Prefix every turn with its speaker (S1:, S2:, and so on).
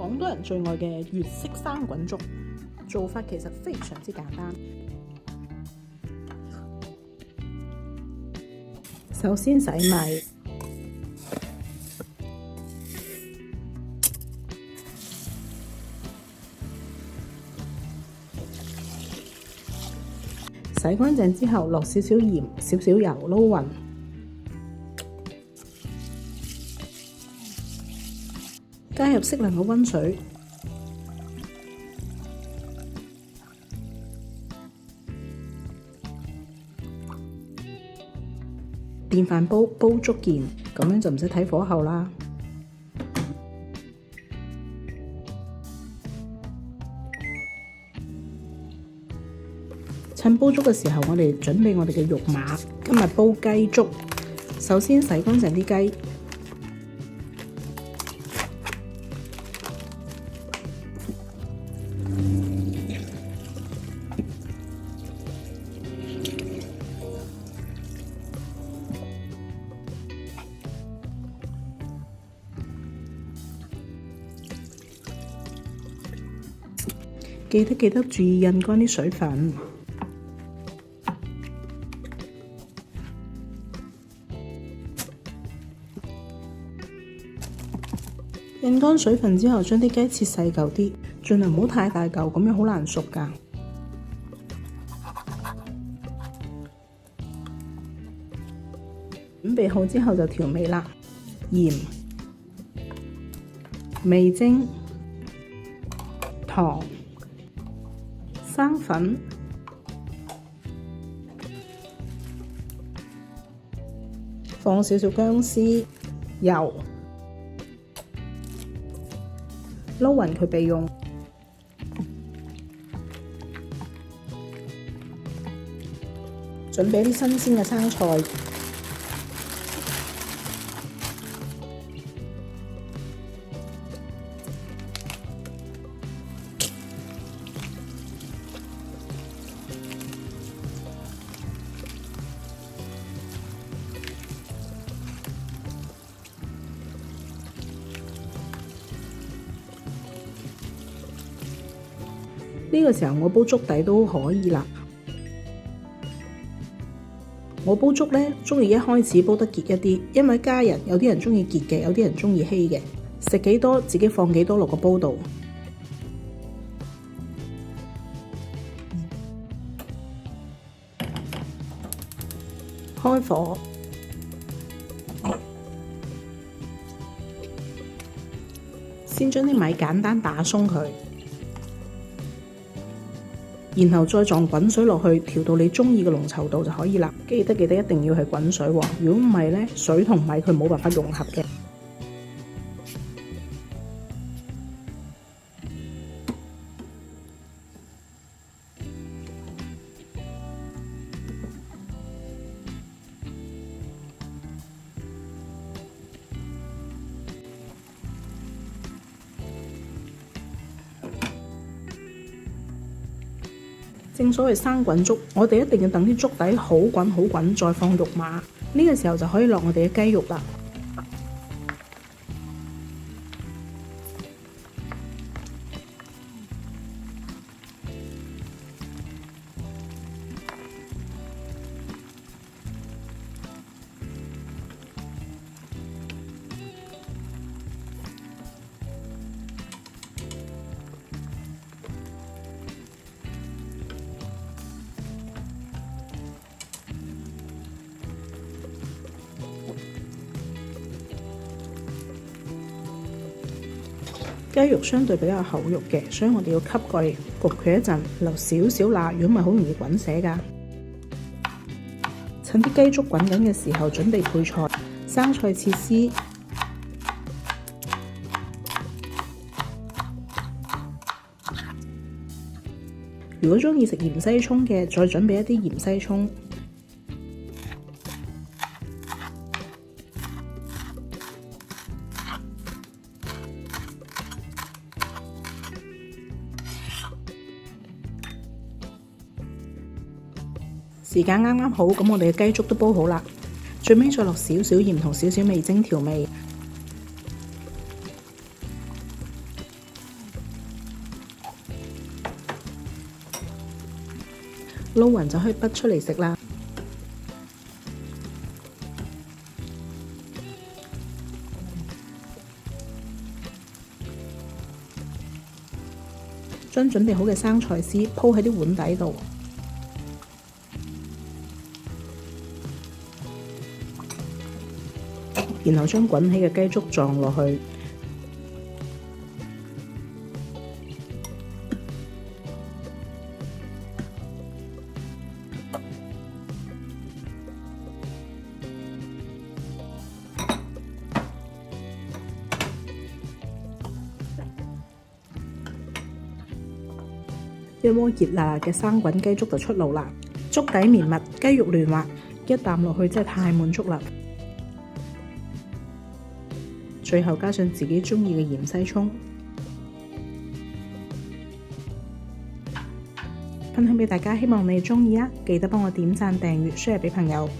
S1: 廣東人最愛嘅粵式生滾粥，做法其實非常之簡單。首先洗米，洗乾淨之後落少少鹽、少少油撈勻，加入適量嘅溫水，電飯煲煲足件，咁樣就唔使睇火候啦。趁煲粥嘅時候，我哋準備我哋嘅肉碼。今日煲雞粥，首先洗乾淨啲雞，記得注意印乾啲水分。印乾水分之後，將啲雞切細嚿啲，盡量唔好太大嚿，咁樣好難熟㗎。準備好之後就調味啦，鹽、味精、糖、生粉、放少少薑絲、油。撈勻佢備用。準備啲新鮮嘅生菜，呢個時候我煲粥底都可以啦。我煲粥呢，鍾意一開始煲得結一啲，因為家人有啲人鍾意結嘅，有啲人鍾意稀嘅，食幾多自己放幾多落個煲度。開火，先將啲米簡單打鬆佢。然後再撞滾水落去，調到你鍾意嘅濃稠度就可以啦。記得一定要係滾水喎，如果唔係呢，水同米佢冇辦法融合嘅。正所謂生滾粥，我哋一定要等啲粥底好滾，再放肉碼。呢個時候就可以落我哋嘅雞肉啦。雞肉相對比較厚肉嘅，所以我哋要吸過嚟焗佢一陣，留少少辣，如果唔係好容易滾瀉㗎。趁啲雞粥滾緊嘅時候，準備配菜，生菜切絲，如果鍾意食芫茜葱嘅，再準備一啲芫茜葱。時間啱啱好，咁我哋嘅雞粥都煲好啦。最尾再落少少鹽同少少味精調味。撈勻就可以畢出嚟食啦。將準備好嘅生菜絲鋪喺啲碗底度，然後將滾起嘅雞粥撞落去，一鍋熱辣辣嘅生滾雞粥就出爐啦！粥底綿密，雞肉嫩滑，一啖落去真係太滿足啦！最後加上自己鍾意嘅芫茜蔥，分享俾大家，希望你哋鍾意啊！記得幫我點讚、訂閱、share俾朋友。